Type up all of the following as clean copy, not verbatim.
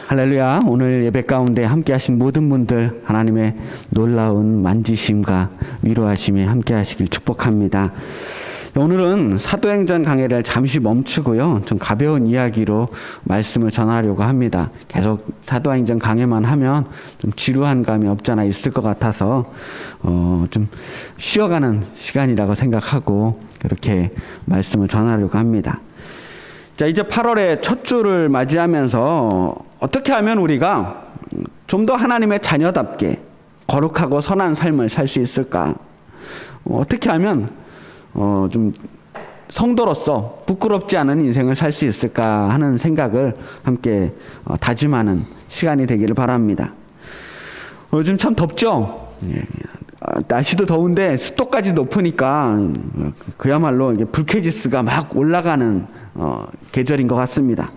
할렐루야. 오늘 예배 가운데 함께 하신 모든 분들 하나님의 놀라운 만지심과 위로하심에 함께 하시길 축복합니다. 오늘은 사도행전 강해를 잠시 멈추고요. 좀 가벼운 이야기로 말씀을 전하려고 합니다. 계속 사도행전 강해만 하면 좀 지루한 감이 없잖아 있을 것 같아서 좀 쉬어가는 시간이라고 생각하고 그렇게 말씀을 전하려고 합니다. 자, 이제 8월의 첫 주를 맞이하면서 어떻게 하면 우리가 좀 더 하나님의 자녀답게 거룩하고 선한 삶을 살 수 있을까? 어떻게 하면 좀 성도로서 부끄럽지 않은 인생을 살 수 있을까 하는 생각을 함께 다짐하는 시간이 되기를 바랍니다. 요즘 참 덥죠? 날씨도 더운데 습도까지 높으니까 그야말로 이게 불쾌지수가 막 올라가는 계절인 것 같습니다.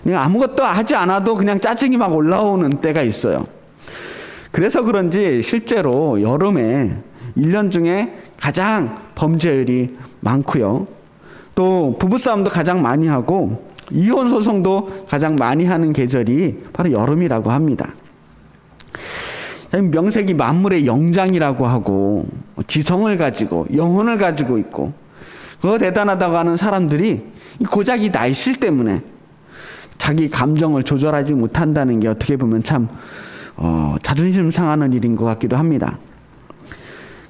그냥 아무것도 하지 않아도 그냥 짜증이 막 올라오는 때가 있어요. 그래서 그런지 실제로 여름에 1년 중에 가장 범죄율이 많고요. 또 부부싸움도 가장 많이 하고 이혼 소송도 가장 많이 하는 계절이 바로 여름이라고 합니다. 명색이 만물의 영장이라고 하고 지성을 가지고 영혼을 가지고 있고 그거 대단하다고 하는 사람들이 고작 이 날씨 때문에 자기 감정을 조절하지 못한다는 게 어떻게 보면 참 자존심 상하는 일인 것 같기도 합니다.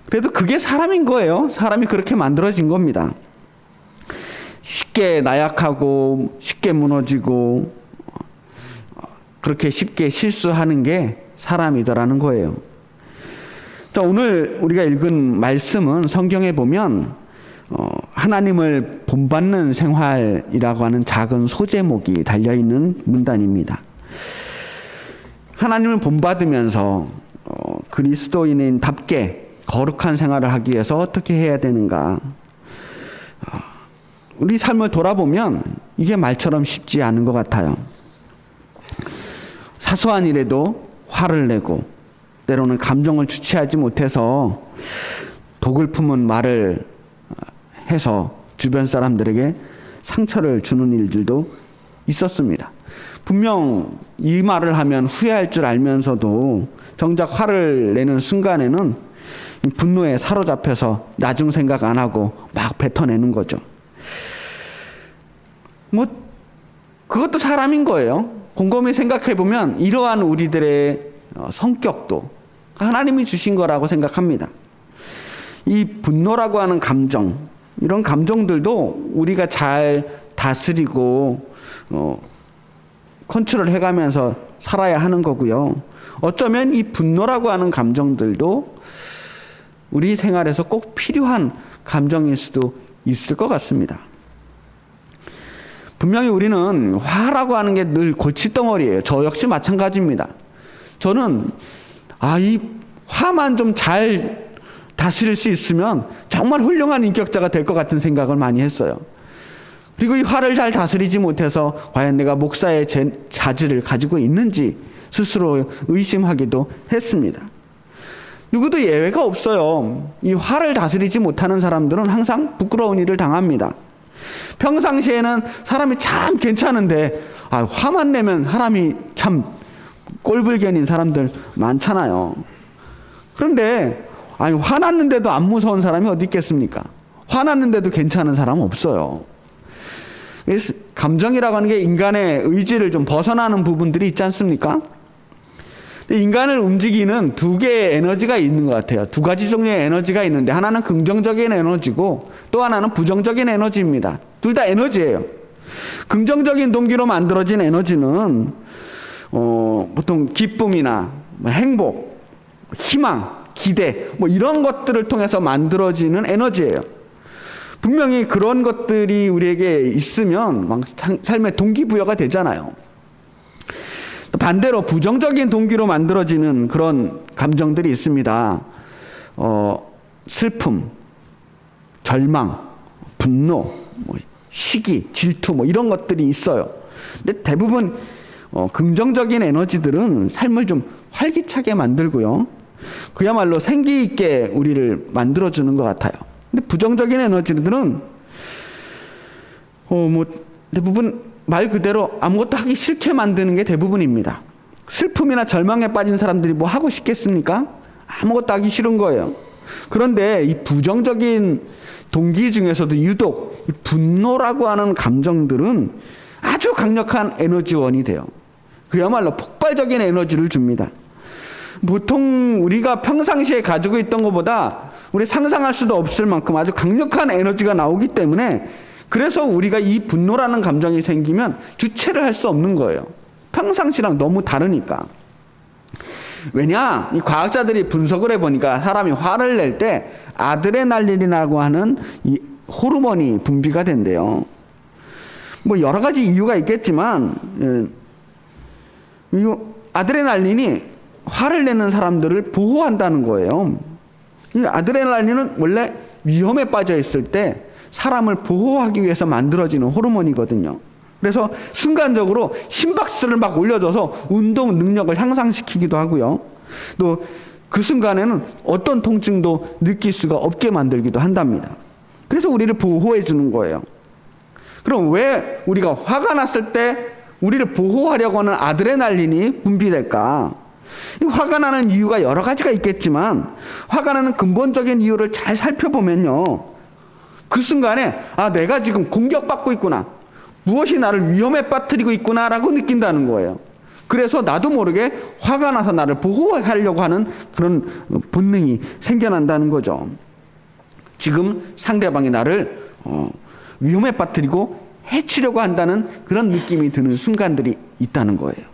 그래도 그게 사람인 거예요. 사람이 그렇게 만들어진 겁니다. 쉽게 나약하고 쉽게 무너지고 그렇게 쉽게 실수하는 게 사람이더라는 거예요. 자, 오늘 우리가 읽은 말씀은 성경에 보면 하나님을 본받는 생활이라고 하는 작은 소제목이 달려있는 문단입니다. 하나님을 본받으면서 그리스도인답게 거룩한 생활을 하기 위해서 어떻게 해야 되는가? 우리 삶을 돌아보면 이게 말처럼 쉽지 않은 것 같아요. 사소한 일에도 화를 내고 때로는 감정을 주체하지 못해서 독을 품은 말을 해서 주변 사람들에게 상처를 주는 일들도 있었습니다. 분명 이 말을 하면 후회할 줄 알면서도 정작 화를 내는 순간에는 분노에 사로잡혀서 나중 생각 안 하고 막 뱉어내는 거죠. 그것도 사람인 거예요. 곰곰이 생각해 보면 이러한 우리들의 성격도 하나님이 주신 거라고 생각합니다. 이 분노라고 하는 감정, 이런 감정들도 우리가 잘 다스리고 컨트롤 해가면서 살아야 하는 거고요. 어쩌면 이 분노라고 하는 감정들도 우리 생활에서 꼭 필요한 감정일 수도 있을 것 같습니다. 분명히 우리는 화라고 하는 게 늘 골칫덩어리예요. 저 역시 마찬가지입니다. 저는 이 화만 좀 잘 다스릴 수 있으면 정말 훌륭한 인격자가 될 것 같은 생각을 많이 했어요. 그리고 이 화를 잘 다스리지 못해서 과연 내가 목사의 자질을 가지고 있는지 스스로 의심하기도 했습니다. 누구도 예외가 없어요. 이 화를 다스리지 못하는 사람들은 항상 부끄러운 일을 당합니다. 평상시에는 사람이 참 괜찮은데 화만 내면 사람이 참 꼴불견인 사람들 많잖아요. 그런데 화났는데도 안 무서운 사람이 어디 있겠습니까? 화났는데도 괜찮은 사람은 없어요. 감정이라고 하는 게 인간의 의지를 좀 벗어나는 부분들이 있지 않습니까? 인간을 움직이는 두 개의 에너지가 있는 것 같아요. 두 가지 종류의 에너지가 있는데 하나는 긍정적인 에너지고 또 하나는 부정적인 에너지입니다. 둘 다 에너지예요. 긍정적인 동기로 만들어진 에너지는 보통 기쁨이나 행복, 희망, 기대 이런 것들을 통해서 만들어지는 에너지예요. 분명히 그런 것들이 우리에게 있으면 막 삶의 동기부여가 되잖아요. 반대로 부정적인 동기로 만들어지는 그런 감정들이 있습니다. 슬픔, 절망, 분노, 시기, 질투 이런 것들이 있어요. 근데 대부분 긍정적인 에너지들은 삶을 좀 활기차게 만들고요. 그야말로 생기 있게 우리를 만들어주는 것 같아요. 근데 부정적인 에너지들은 대부분 말 그대로 아무것도 하기 싫게 만드는 게 대부분입니다. 슬픔이나 절망에 빠진 사람들이 뭐 하고 싶겠습니까? 아무것도 하기 싫은 거예요. 그런데 이 부정적인 동기 중에서도 유독 이 분노라고 하는 감정들은 아주 강력한 에너지원이 돼요. 그야말로 폭발적인 에너지를 줍니다. 보통 우리가 평상시에 가지고 있던 것보다 우리 상상할 수도 없을 만큼 아주 강력한 에너지가 나오기 때문에, 그래서 우리가 이 분노라는 감정이 생기면 주체를 할 수 없는 거예요. 평상시랑 너무 다르니까. 왜냐? 이 과학자들이 분석을 해보니까 사람이 화를 낼 때 아드레날린이라고 하는 이 호르몬이 분비가 된대요. 뭐 여러 가지 이유가 있겠지만, 이 아드레날린이 화를 내는 사람들을 보호한다는 거예요. 이 아드레날린은 원래 위험에 빠져 있을 때 사람을 보호하기 위해서 만들어지는 호르몬이거든요. 그래서 순간적으로 심박수를 막 올려줘서 운동 능력을 향상시키기도 하고요. 또 그 순간에는 어떤 통증도 느낄 수가 없게 만들기도 한답니다. 그래서 우리를 보호해 주는 거예요. 그럼 왜 우리가 화가 났을 때 우리를 보호하려고 하는 아드레날린이 분비될까? 화가 나는 이유가 여러 가지가 있겠지만, 화가 나는 근본적인 이유를 잘 살펴보면요, 그 순간에 내가 지금 공격받고 있구나, 무엇이 나를 위험에 빠뜨리고 있구나라고 느낀다는 거예요. 그래서 나도 모르게 화가 나서 나를 보호하려고 하는 그런 본능이 생겨난다는 거죠. 지금 상대방이 나를 위험에 빠뜨리고 해치려고 한다는 그런 느낌이 드는 순간들이 있다는 거예요.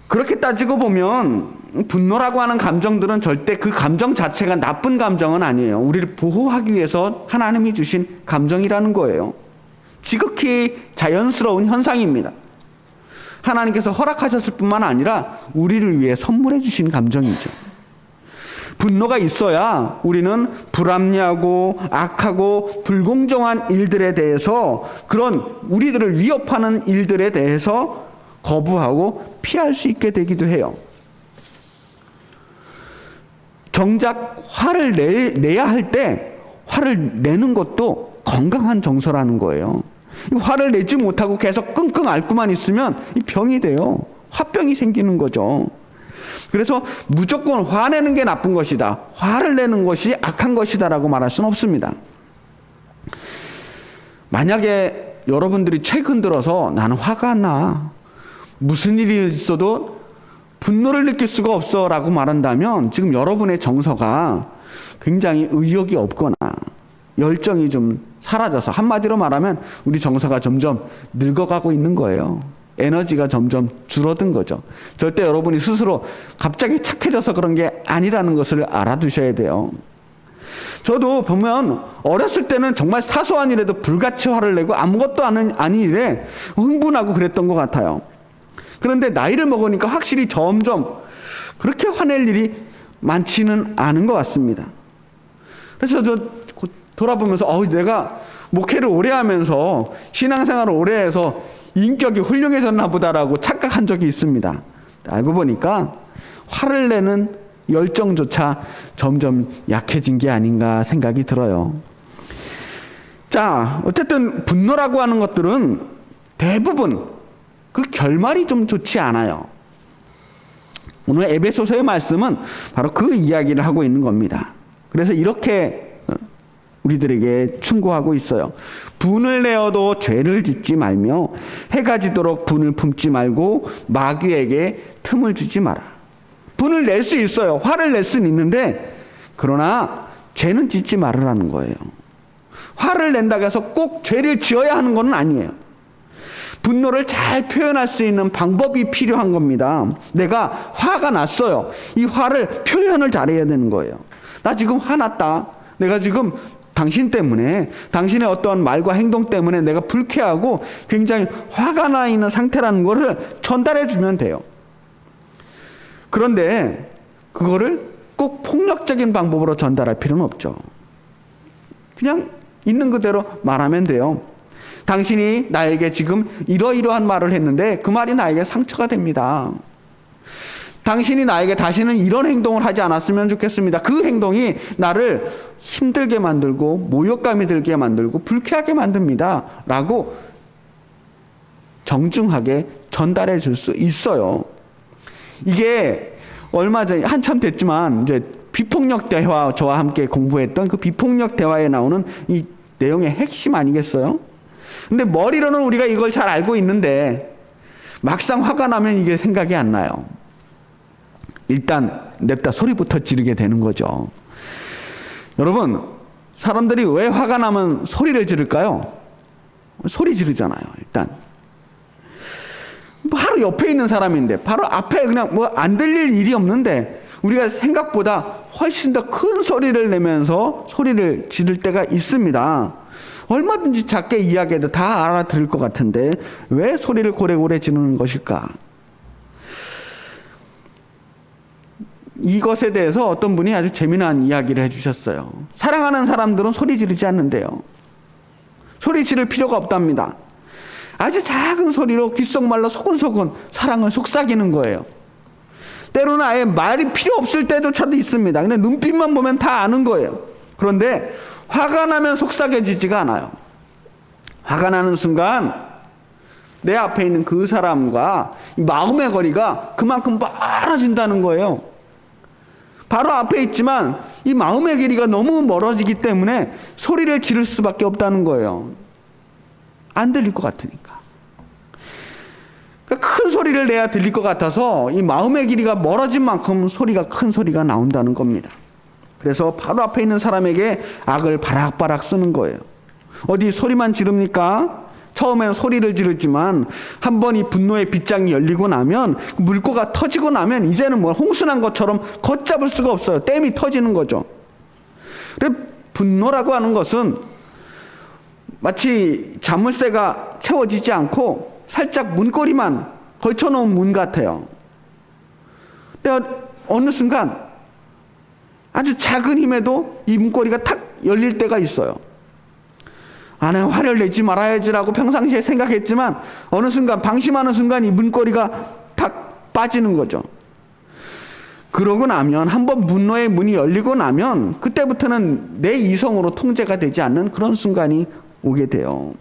그렇게 따지고 보면 분노라고 하는 감정들은 절대 그 감정 자체가 나쁜 감정은 아니에요. 우리를 보호하기 위해서 하나님이 주신 감정이라는 거예요. 지극히 자연스러운 현상입니다. 하나님께서 허락하셨을 뿐만 아니라 우리를 위해 선물해 주신 감정이죠. 분노가 있어야 우리는 불합리하고 악하고 불공정한 일들에 대해서, 그런 우리들을 위협하는 일들에 대해서 거부하고 피할 수 있게 되기도 해요. 정작 화를 내야 할 때 화를 내는 것도 건강한 정서라는 거예요. 화를 내지 못하고 계속 끙끙 앓고만 있으면 이 병이 돼요. 화병이 생기는 거죠. 그래서 무조건 화내는 게 나쁜 것이다, 화를 내는 것이 악한 것이다라고 말할 수는 없습니다. 만약에 여러분들이 최근 들어서 나는 화가 나, 무슨 일이 있어도 분노를 느낄 수가 없어 라고 말한다면, 지금 여러분의 정서가 굉장히 의욕이 없거나 열정이 좀 사라져서, 한마디로 말하면 우리 정서가 점점 늙어가고 있는 거예요. 에너지가 점점 줄어든 거죠. 절대 여러분이 스스로 갑자기 착해져서 그런 게 아니라는 것을 알아두셔야 돼요. 저도 보면 어렸을 때는 정말 사소한 일에도 불같이 화를 내고 아무것도 아닌 일에 흥분하고 그랬던 것 같아요. 그런데 나이를 먹으니까 확실히 점점 그렇게 화낼 일이 많지는 않은 것 같습니다. 그래서 저 돌아보면서 내가 목회를 오래 하면서 신앙생활을 오래 해서 인격이 훌륭해졌나 보다라고 착각한 적이 있습니다. 알고 보니까 화를 내는 열정조차 점점 약해진 게 아닌가 생각이 들어요. 자, 어쨌든 분노라고 하는 것들은 대부분 그 결말이 좀 좋지 않아요. 오늘 에베소서의 말씀은 바로 그 이야기를 하고 있는 겁니다. 그래서 이렇게 우리들에게 충고하고 있어요. 분을 내어도 죄를 짓지 말며 해가 지도록 분을 품지 말고 마귀에게 틈을 주지 마라. 분을 낼 수 있어요. 화를 낼 수는 있는데, 그러나 죄는 짓지 말으라는 거예요. 화를 낸다고 해서 꼭 죄를 지어야 하는 건 아니에요. 분노를 잘 표현할 수 있는 방법이 필요한 겁니다. 내가 화가 났어요. 이 화를 표현을 잘해야 되는 거예요. 나 지금 화났다. 내가 지금 당신 때문에, 당신의 어떠한 말과 행동 때문에 내가 불쾌하고 굉장히 화가 나 있는 상태라는 것을 전달해 주면 돼요. 그런데 그거를 꼭 폭력적인 방법으로 전달할 필요는 없죠. 그냥 있는 그대로 말하면 돼요. 당신이 나에게 지금 이러이러한 말을 했는데 그 말이 나에게 상처가 됩니다. 당신이 나에게 다시는 이런 행동을 하지 않았으면 좋겠습니다. 그 행동이 나를 힘들게 만들고 모욕감이 들게 만들고 불쾌하게 만듭니다. 라고 정중하게 전달해 줄 수 있어요. 이게 얼마 전에 한참 됐지만 이제 비폭력 대화 저와 함께 공부했던 그 비폭력 대화에 나오는 이 내용의 핵심 아니겠어요? 근데 머리로는 우리가 이걸 잘 알고 있는데 막상 화가 나면 이게 생각이 안 나요. 일단 냅다 소리부터 지르게 되는 거죠. 여러분, 사람들이 왜 화가 나면 소리를 지를까요? 소리 지르잖아요. 일단 바로 옆에 있는 사람인데, 바로 앞에 그냥 뭐 안 들릴 일이 없는데 우리가 생각보다 훨씬 더 큰 소리를 내면서 소리를 지를 때가 있습니다. 얼마든지 작게 이야기해도 다 알아들을 것 같은데 왜 소리를 고래고래 지르는 것일까? 이것에 대해서 어떤 분이 아주 재미난 이야기를 해주셨어요. 사랑하는 사람들은 소리 지르지 않는데요. 소리 지를 필요가 없답니다. 아주 작은 소리로 귓속말로 소근소근 사랑을 속삭이는 거예요. 때로는 아예 말이 필요 없을 때도 저도 있습니다. 근데 눈빛만 보면 다 아는 거예요. 그런데 화가 나면 속삭여지지가 않아요. 화가 나는 순간 내 앞에 있는 그 사람과 마음의 거리가 그만큼 멀어진다는 거예요. 바로 앞에 있지만 이 마음의 길이가 너무 멀어지기 때문에 소리를 지를 수밖에 없다는 거예요. 안 들릴 것 같으니까. 그러니까 큰 소리를 내야 들릴 것 같아서 이 마음의 길이가 멀어진 만큼 소리가 큰 소리가 나온다는 겁니다. 그래서 바로 앞에 있는 사람에게 악을 바락바락 쓰는 거예요. 어디 소리만 지릅니까? 처음엔 소리를 지르지만 한번 이 분노의 빗장이 열리고 나면 물꼬가 터지고 나면 이제는 뭐 홍수난 것처럼 걷잡을 수가 없어요. 댐이 터지는 거죠. 그래서 분노라고 하는 것은 마치 자물쇠가 채워지지 않고 살짝 문고리만 걸쳐놓은 문 같아요. 근데 어느 순간 아주 작은 힘에도 이 문고리가 탁 열릴 때가 있어요. 내가 화를 내지 말아야지라고 평상시에 생각했지만 어느 순간 방심하는 순간 이 문고리가 탁 빠지는 거죠. 그러고 나면 한번 분노의 문이 열리고 나면 그때부터는 내 이성으로 통제가 되지 않는 그런 순간이 오게 돼요.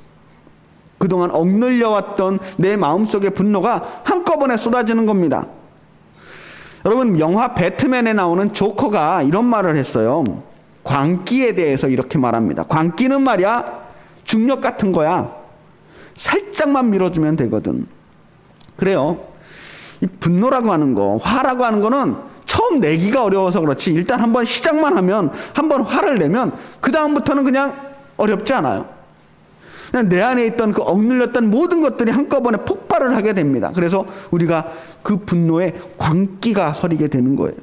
그동안 억눌려왔던 내 마음속의 분노가 한꺼번에 쏟아지는 겁니다. 여러분, 영화 배트맨에 나오는 조커가 이런 말을 했어요. 광기에 대해서 이렇게 말합니다. 광기는 말이야 중력 같은 거야. 살짝만 밀어주면 되거든. 그래요. 이 분노라고 하는 거, 화라고 하는 거는 처음 내기가 어려워서 그렇지 일단 한번 시작만 하면, 한번 화를 내면 그 다음부터는 그냥 어렵지 않아요. 그냥 내 안에 있던 그 억눌렸던 모든 것들이 한꺼번에 폭발을 하게 됩니다. 그래서 우리가 그 분노에 광기가 서리게 되는 거예요.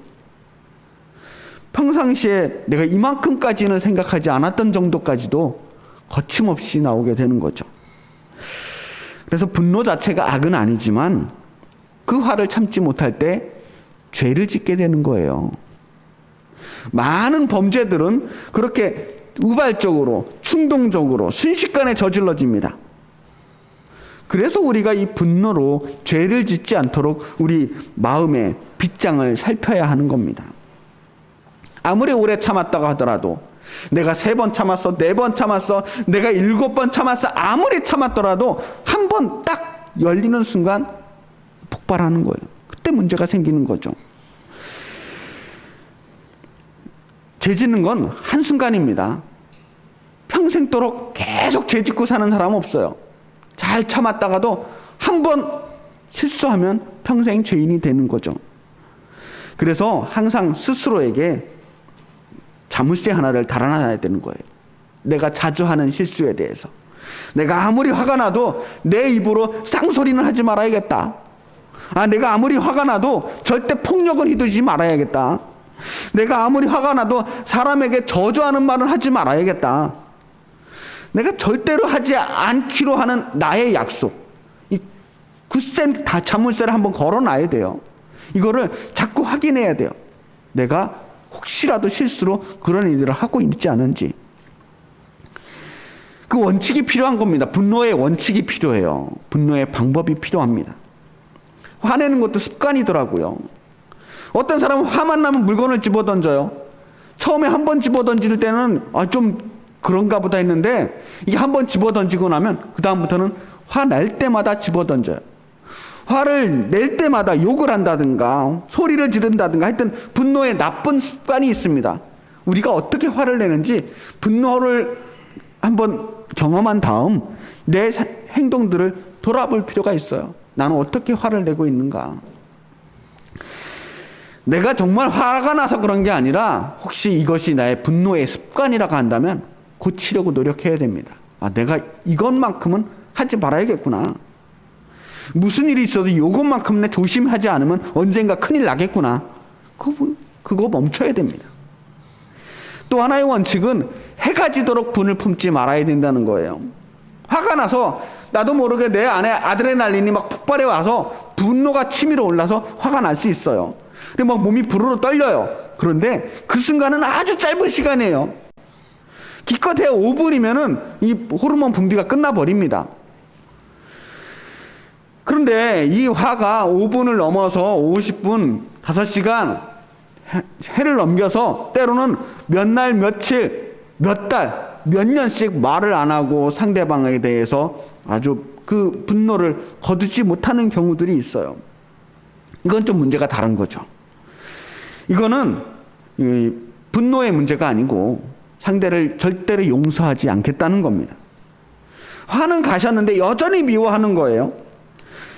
평상시에 내가 이만큼까지는 생각하지 않았던 정도까지도 거침없이 나오게 되는 거죠. 그래서 분노 자체가 악은 아니지만 그 화를 참지 못할 때 죄를 짓게 되는 거예요. 많은 범죄들은 그렇게 우발적으로, 충동적으로, 순식간에 저질러집니다. 그래서 우리가 이 분노로 죄를 짓지 않도록 우리 마음의 빗장을 살펴야 하는 겁니다. 아무리 오래 참았다고 하더라도, 내가 3번 참았어, 4번 참았어, 내가 7번 참았어, 아무리 참았더라도 한 번 딱 열리는 순간 폭발하는 거예요. 그때 문제가 생기는 거죠. 죄 짓는 건 한순간입니다. 평생도록 계속 죄 짓고 사는 사람은 없어요. 잘 참았다가도 한 번 실수하면 평생 죄인이 되는 거죠. 그래서 항상 스스로에게 자물쇠 하나를 달아놔야 되는 거예요. 내가 자주 하는 실수에 대해서. 내가 아무리 화가 나도 내 입으로 쌍소리는 하지 말아야겠다. 내가 아무리 화가 나도 절대 폭력은 휘두르지 말아야겠다. 내가 아무리 화가 나도 사람에게 저주하는 말은 하지 말아야겠다. 내가 절대로 하지 않기로 하는 나의 약속, 이 굳센 자물쇠를 한번 걸어놔야 돼요. 이거를 자꾸 확인해야 돼요. 내가 혹시라도 실수로 그런 일들을 하고 있지 않은지. 그 원칙이 필요한 겁니다. 분노의 원칙이 필요해요. 분노의 방법이 필요합니다. 화내는 것도 습관이더라고요. 어떤 사람은 화만 나면 물건을 집어던져요. 처음에 한 번 집어던질 때는 좀 그런가 보다 했는데 이게 한 번 집어던지고 나면 그 다음부터는 화낼 때마다 집어던져요. 화를 낼 때마다 욕을 한다든가 소리를 지른다든가 하여튼 분노의 나쁜 습관이 있습니다. 우리가 어떻게 화를 내는지 분노를 한번 경험한 다음 내 행동들을 돌아볼 필요가 있어요. 나는 어떻게 화를 내고 있는가? 내가 정말 화가 나서 그런 게 아니라 혹시 이것이 나의 분노의 습관이라고 한다면 고치려고 노력해야 됩니다. 내가 이것만큼은 하지 말아야겠구나. 무슨 일이 있어도 이것만큼은 내 조심하지 않으면 언젠가 큰일 나겠구나. 그거 멈춰야 됩니다. 또 하나의 원칙은 해가 지도록 분을 품지 말아야 된다는 거예요. 화가 나서 나도 모르게 내 안에 아드레날린이 막 폭발해 와서 분노가 치밀어 올라서 화가 날 수 있어요. 근데 막 몸이 부르르 떨려요. 그런데 그 순간은 아주 짧은 시간이에요. 기껏해야 5분이면은 이 호르몬 분비가 끝나버립니다. 그런데 이 화가 5분을 넘어서 50분, 5시간, 해를 넘겨서 때로는 몇 날, 며칠, 몇 달, 몇 년씩 말을 안 하고 상대방에 대해서 아주 그 분노를 거두지 못하는 경우들이 있어요. 이건 좀 문제가 다른 거죠. 이거는 분노의 문제가 아니고 상대를 절대로 용서하지 않겠다는 겁니다. 화는 가셨는데 여전히 미워하는 거예요.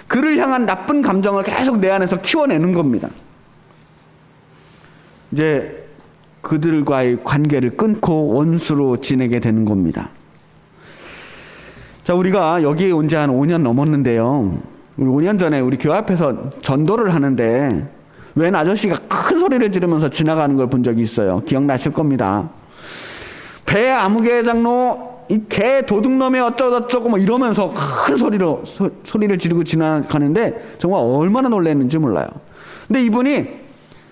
그를 향한 나쁜 감정을 계속 내 안에서 키워내는 겁니다. 이제 그들과의 관계를 끊고 원수로 지내게 되는 겁니다. 자, 우리가 여기에 온 지 한 5년 넘었는데요. 우리 5년 전에 우리 교회 앞에서 전도를 하는데 웬 아저씨가 큰 소리를 지르면서 지나가는 걸 본 적이 있어요. 기억나실 겁니다. 배 아무개 장로 이 개 도둑놈의 어쩌고저쩌고 뭐 이러면서 큰 소리를 지르고 지나가는데 정말 얼마나 놀랐는지 몰라요. 근데 이분이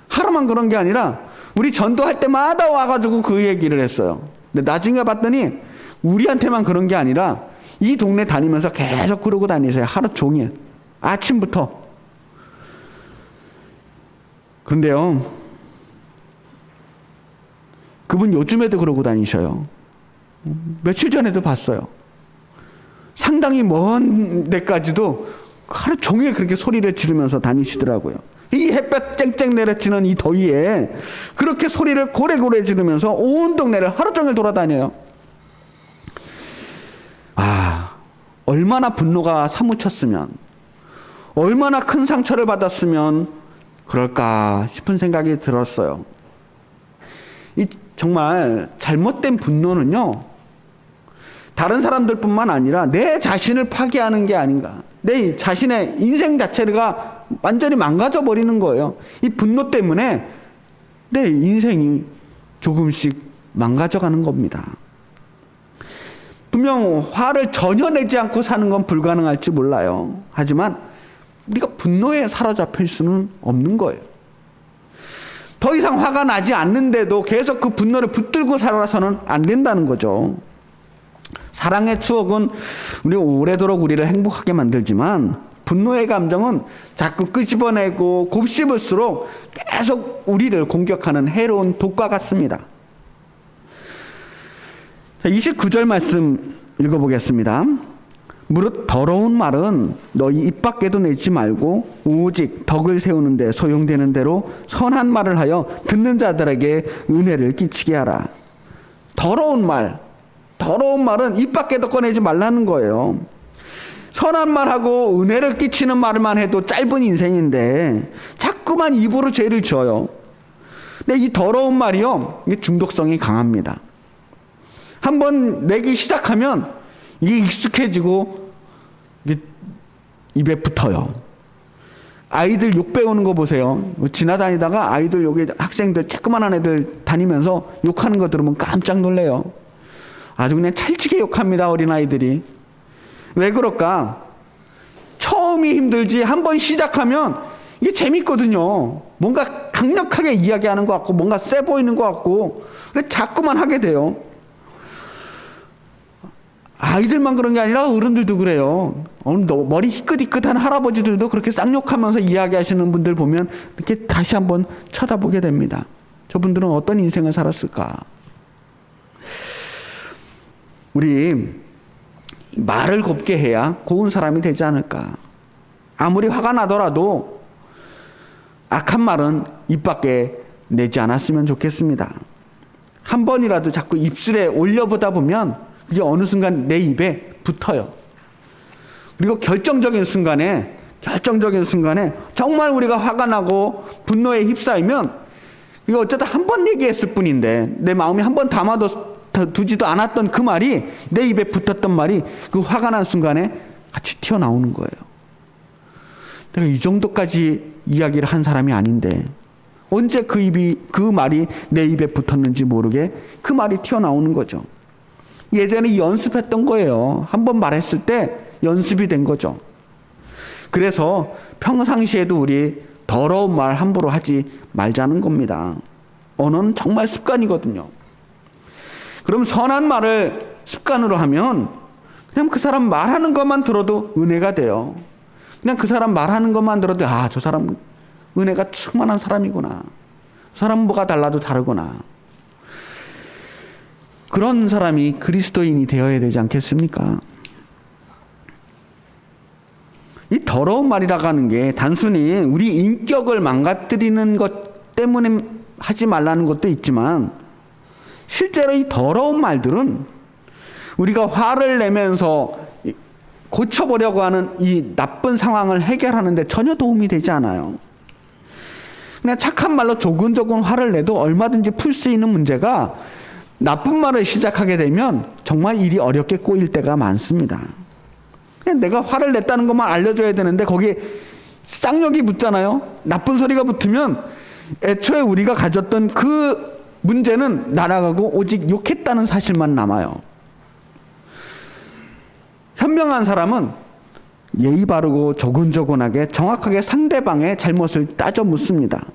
하루만 그런 게 아니라 우리 전도할 때마다 와가지고 그 얘기를 했어요. 근데 나중에 봤더니 우리한테만 그런 게 아니라 이 동네 다니면서 계속 그러고 다니세요. 하루 종일. 아침부터. 그런데요, 그분 요즘에도 그러고 다니셔요. 며칠 전에도 봤어요. 상당히 먼 데까지도 하루 종일 그렇게 소리를 지르면서 다니시더라고요. 이 햇볕 쨍쨍 내려치는 이 더위에 그렇게 소리를 고래고래 지르면서 온 동네를 하루 종일 돌아다녀요. 얼마나 분노가 사무쳤으면, 얼마나 큰 상처를 받았으면 그럴까 싶은 생각이 들었어요. 이 정말 잘못된 분노는요, 다른 사람들뿐만 아니라 내 자신을 파괴하는 게 아닌가. 내 자신의 인생 자체가 완전히 망가져 버리는 거예요. 이 분노 때문에 내 인생이 조금씩 망가져가는 겁니다. 분명 화를 전혀 내지 않고 사는 건 불가능할지 몰라요. 하지만 우리가 분노에 사로잡힐 수는 없는 거예요. 더 이상 화가 나지 않는데도 계속 그 분노를 붙들고 살아서는 안 된다는 거죠. 사랑의 추억은 오래도록 우리를 행복하게 만들지만 분노의 감정은 자꾸 끄집어내고 곱씹을수록 계속 우리를 공격하는 해로운 독과 같습니다. 29절 말씀 읽어보겠습니다. 무릇 더러운 말은 너희 입 밖에도 내지 말고 오직 덕을 세우는 데 소용되는 대로 선한 말을 하여 듣는 자들에게 은혜를 끼치게 하라. 더러운 말은 입 밖에도 꺼내지 말라는 거예요. 선한 말하고 은혜를 끼치는 말만 해도 짧은 인생인데 자꾸만 입으로 죄를 지어요. 근데 이 더러운 말이요, 이게 중독성이 강합니다. 한번 내기 시작하면 이게 익숙해지고 이게 입에 붙어요. 아이들 욕 배우는 거 보세요. 지나다니다가 아이들 여기 학생들 조그만한 애들 다니면서 욕하는 거 들으면 깜짝 놀래요. 아주 그냥 찰지게 욕합니다, 어린아이들이. 왜 그럴까? 처음이 힘들지 한번 시작하면 이게 재밌거든요. 뭔가 강력하게 이야기하는 것 같고 뭔가 세 보이는 것 같고 그래 자꾸만 하게 돼요. 아이들만 그런 게 아니라 어른들도 그래요. 머리 희끗희끗한 할아버지들도 그렇게 쌍욕하면서 이야기하시는 분들 보면 이렇게 다시 한번 쳐다보게 됩니다. 저분들은 어떤 인생을 살았을까? 우리 말을 곱게 해야 고운 사람이 되지 않을까. 아무리 화가 나더라도 악한 말은 입 밖에 내지 않았으면 좋겠습니다. 한 번이라도 자꾸 입술에 올려보다 보면 그게 어느 순간 내 입에 붙어요. 그리고 결정적인 순간에 정말 우리가 화가 나고 분노에 휩싸이면 이거 어쩌다 한 번 얘기했을 뿐인데 내 마음이 한 번 담아두지도 않았던 그 말이 내 입에 붙었던 말이 그 화가 난 순간에 같이 튀어나오는 거예요. 내가 이 정도까지 이야기를 한 사람이 아닌데 언제 그 말이 내 입에 붙었는지 모르게 그 말이 튀어나오는 거죠. 예전에 연습했던 거예요. 한 번 말했을 때 연습이 된 거죠. 그래서 평상시에도 우리 더러운 말 함부로 하지 말자는 겁니다. 언어는 정말 습관이거든요. 그럼 선한 말을 습관으로 하면 그냥 그 사람 말하는 것만 들어도 은혜가 돼요. 그냥 그 사람 말하는 것만 들어도 저 사람 은혜가 충만한 사람이구나. 그 사람은 뭐가 달라도 다르구나. 그런 사람이 그리스도인이 되어야 되지 않겠습니까? 이 더러운 말이라고 하는 게 단순히 우리 인격을 망가뜨리는 것 때문에 하지 말라는 것도 있지만 실제로 이 더러운 말들은 우리가 화를 내면서 고쳐보려고 하는 이 나쁜 상황을 해결하는 데 전혀 도움이 되지 않아요. 그냥 착한 말로 조근조근 화를 내도 얼마든지 풀 수 있는 문제가 나쁜 말을 시작하게 되면 정말 일이 어렵게 꼬일 때가 많습니다. 그냥 내가 화를 냈다는 것만 알려줘야 되는데 거기에 쌍욕이 붙잖아요. 나쁜 소리가 붙으면 애초에 우리가 가졌던 그 문제는 날아가고 오직 욕했다는 사실만 남아요. 현명한 사람은 예의 바르고 조근조근하게 정확하게 상대방의 잘못을 따져 묻습니다.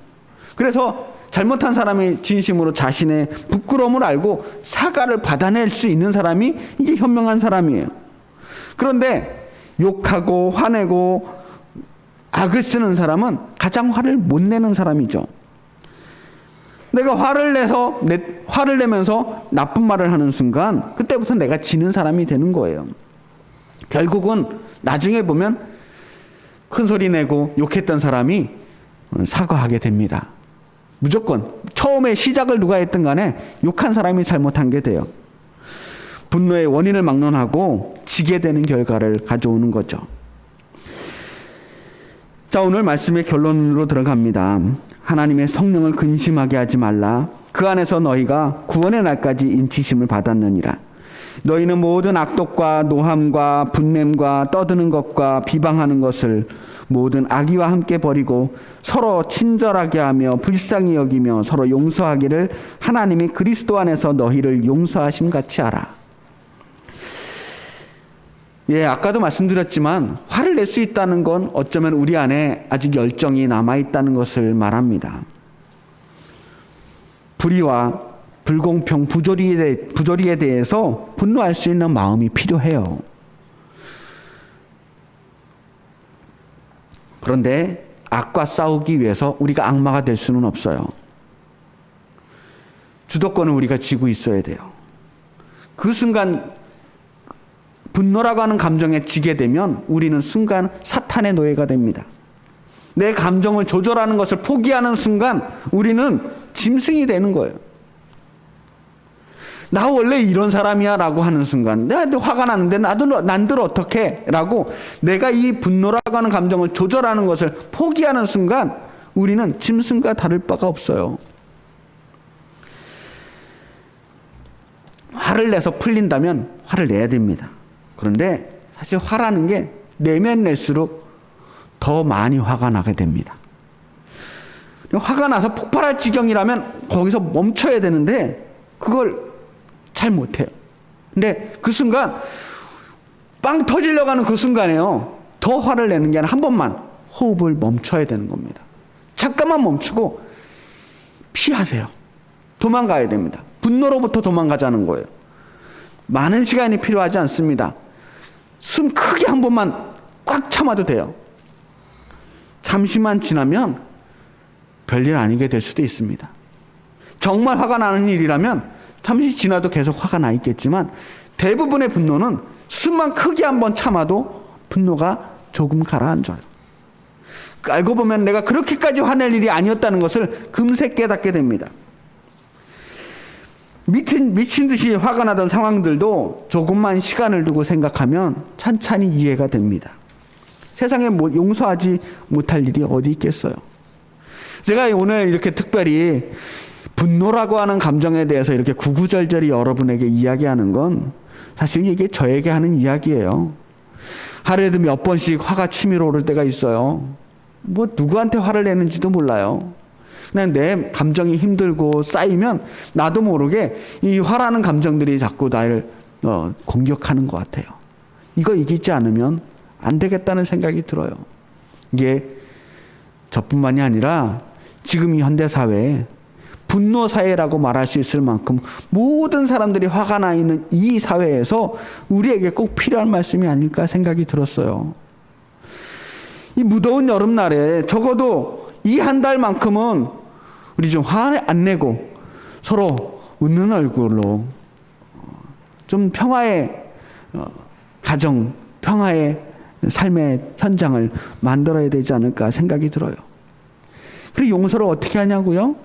그래서 잘못한 사람이 진심으로 자신의 부끄러움을 알고 사과를 받아낼 수 있는 사람이 이게 현명한 사람이에요. 그런데 욕하고 화내고 악을 쓰는 사람은 가장 화를 못 내는 사람이죠. 내가 화를 내면서 나쁜 말을 하는 순간 그때부터 내가 지는 사람이 되는 거예요. 결국은 나중에 보면 큰 소리 내고 욕했던 사람이 사과하게 됩니다. 무조건 처음에 시작을 누가 했든 간에 욕한 사람이 잘못한 게 돼요. 분노의 원인을 막론하고 지게 되는 결과를 가져오는 거죠. 자, 오늘 말씀의 결론으로 들어갑니다. 하나님의 성령을 근심하게 하지 말라. 그 안에서 너희가 구원의 날까지 인치심을 받았느니라. 너희는 모든 악독과 노함과 분냄과 떠드는 것과 비방하는 것을 모든 악의와 함께 버리고 서로 친절하게 하며 불쌍히 여기며 서로 용서하기를 하나님이 그리스도 안에서 너희를 용서하심 같이 하라. 아까도 말씀드렸지만 화를 낼 수 있다는 건 어쩌면 우리 안에 아직 열정이 남아있다는 것을 말합니다. 불의와 불공평, 부조리에 대해서 분노할 수 있는 마음이 필요해요. 그런데 악과 싸우기 위해서 우리가 악마가 될 수는 없어요. 주도권을 우리가 쥐고 있어야 돼요. 그 순간 분노라고 하는 감정에 지게 되면 우리는 순간 사탄의 노예가 됩니다. 내 감정을 조절하는 것을 포기하는 순간 우리는 짐승이 되는 거예요. 나 원래 이런 사람이야 라고 하는 순간 내가 화가 나는데 난들 어떡해 라고 내가 이 분노라고 하는 감정을 조절하는 것을 포기하는 순간 우리는 짐승과 다를 바가 없어요. 화를 내서 풀린다면 화를 내야 됩니다. 그런데 사실 화라는 게 내면 낼수록 더 많이 화가 나게 됩니다. 화가 나서 폭발할 지경이라면 거기서 멈춰야 되는데 그걸 잘 못해요. 근데 그 순간 빵 터지려고 하는 그 순간에요. 더 화를 내는 게 아니라 한 번만 호흡을 멈춰야 되는 겁니다. 잠깐만 멈추고 피하세요. 도망가야 됩니다. 분노로부터 도망가자는 거예요. 많은 시간이 필요하지 않습니다. 숨 크게 한 번만 꽉 참아도 돼요. 잠시만 지나면 별일 아니게 될 수도 있습니다. 정말 화가 나는 일이라면 잠시 지나도 계속 화가 나 있겠지만 대부분의 분노는 숨만 크게 한번 참아도 분노가 조금 가라앉아요. 알고 보면 내가 그렇게까지 화낼 일이 아니었다는 것을 금세 깨닫게 됩니다. 미친 듯이 화가 나던 상황들도 조금만 시간을 두고 생각하면 찬찬히 이해가 됩니다. 세상에 용서하지 못할 일이 어디 있겠어요. 제가 오늘 이렇게 특별히 분노라고 하는 감정에 대해서 이렇게 구구절절히 여러분에게 이야기하는 건 사실 이게 저에게 하는 이야기예요. 하루에도 몇 번씩 화가 치밀어 오를 때가 있어요. 누구한테 화를 내는지도 몰라요. 그냥 내 감정이 힘들고 쌓이면 나도 모르게 이 화라는 감정들이 자꾸 나를 공격하는 것 같아요. 이거 이기지 않으면 안 되겠다는 생각이 들어요. 이게 저뿐만이 아니라 지금 이 현대사회에 분노사회라고 말할 수 있을 만큼 모든 사람들이 화가 나 있는 이 사회에서 우리에게 꼭 필요한 말씀이 아닐까 생각이 들었어요. 이 무더운 여름날에 적어도 이 한 달만큼은 우리 좀 화 안 내고 서로 웃는 얼굴로 좀 평화의 가정, 평화의 삶의 현장을 만들어야 되지 않을까 생각이 들어요. 그리고 용서를 어떻게 하냐고요?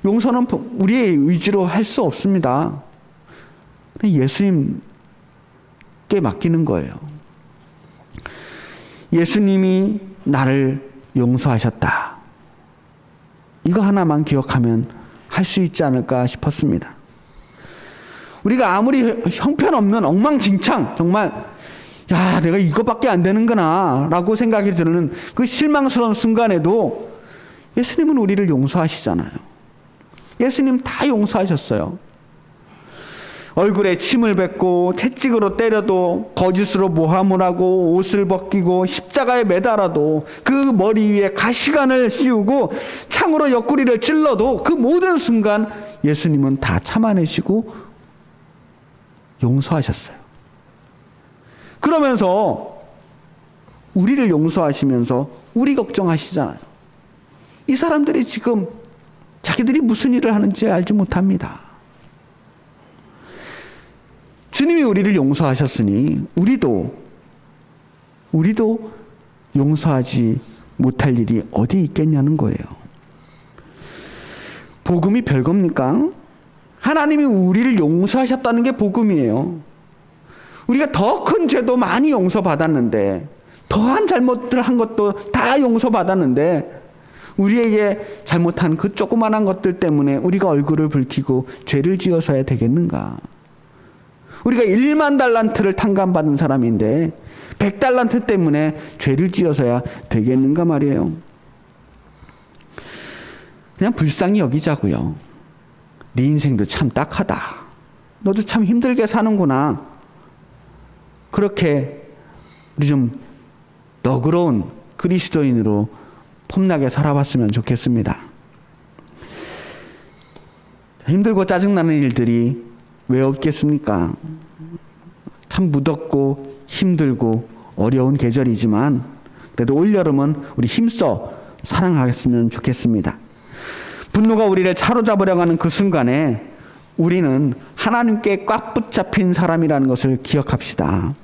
용서는 우리의 의지로 할 수 없습니다. 예수님께 맡기는 거예요. 예수님이 나를 용서하셨다. 이거 하나만 기억하면 할 수 있지 않을까 싶었습니다. 우리가 아무리 형편없는 엉망진창, 정말 내가 이거밖에 안 되는구나 라고 생각이 드는 그 실망스러운 순간에도 예수님은 우리를 용서하시잖아요. 예수님 다 용서하셨어요. 얼굴에 침을 뱉고 채찍으로 때려도 거짓으로 모함을 하고 옷을 벗기고 십자가에 매달아도 그 머리 위에 가시관을 씌우고 창으로 옆구리를 찔러도 그 모든 순간 예수님은 다 참아내시고 용서하셨어요. 그러면서 우리를 용서하시면서 우리 걱정하시잖아요. 이 사람들이 지금 자기들이 무슨 일을 하는지 알지 못합니다. 주님이 우리를 용서하셨으니 우리도 용서하지 못할 일이 어디 있겠냐는 거예요. 복음이 별겁니까? 하나님이 우리를 용서하셨다는 게 복음이에요. 우리가 더 큰 죄도 많이 용서받았는데, 더한 잘못을 한 것도 다 용서받았는데, 우리에게 잘못한 그 조그만한 것들 때문에 우리가 얼굴을 붉히고 죄를 지어서야 되겠는가? 우리가 1만 달란트를 탕감받은 사람인데 100달란트 때문에 죄를 지어서야 되겠는가 말이에요. 그냥 불쌍히 여기자고요. 네 인생도 참 딱하다. 너도 참 힘들게 사는구나. 그렇게 우리 좀 너그러운 그리스도인으로 폼나게 살아봤으면 좋겠습니다. 힘들고 짜증나는 일들이 왜 없겠습니까? 참 무덥고 힘들고 어려운 계절이지만 그래도 올여름은 우리 힘써 사랑하겠으면 좋겠습니다. 분노가 우리를 사로잡으려고 하는 그 순간에 우리는 하나님께 꽉 붙잡힌 사람이라는 것을 기억합시다.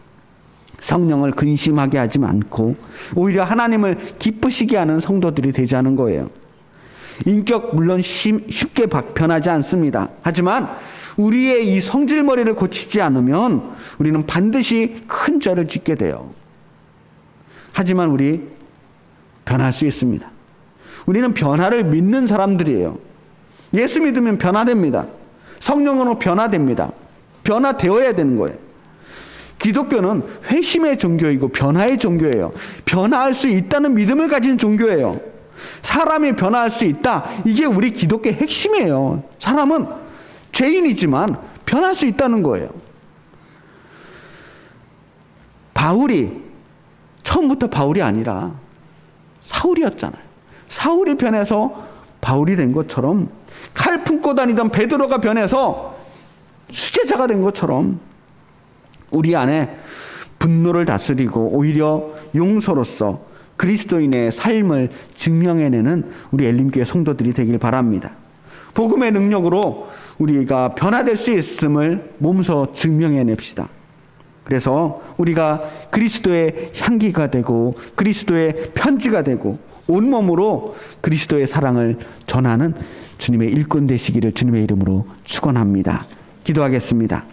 성령을 근심하게 하지 않고 오히려 하나님을 기쁘시게 하는 성도들이 되자는 거예요. 인격 물론 쉽게 변하지 않습니다. 하지만 우리의 이 성질머리를 고치지 않으면 우리는 반드시 큰 죄를 짓게 돼요. 하지만 우리 변할 수 있습니다. 우리는 변화를 믿는 사람들이에요. 예수 믿으면 변화됩니다. 성령으로 변화됩니다. 변화되어야 되는 거예요. 기독교는 회심의 종교이고 변화의 종교예요. 변화할 수 있다는 믿음을 가진 종교예요. 사람이 변화할 수 있다. 이게 우리 기독교의 핵심이에요. 사람은 죄인이지만 변할 수 있다는 거예요. 바울이 처음부터 바울이 아니라 사울이었잖아요. 사울이 변해서 바울이 된 것처럼 칼 품고 다니던 베드로가 변해서 수제자가 된 것처럼 우리 안에 분노를 다스리고 오히려 용서로서 그리스도인의 삶을 증명해내는 우리 엘림교회 성도들이 되길 바랍니다. 복음의 능력으로 우리가 변화될 수 있음을 몸소 증명해냅시다. 그래서 우리가 그리스도의 향기가 되고 그리스도의 편지가 되고 온몸으로 그리스도의 사랑을 전하는 주님의 일꾼 되시기를 주님의 이름으로 축원합니다. 기도하겠습니다.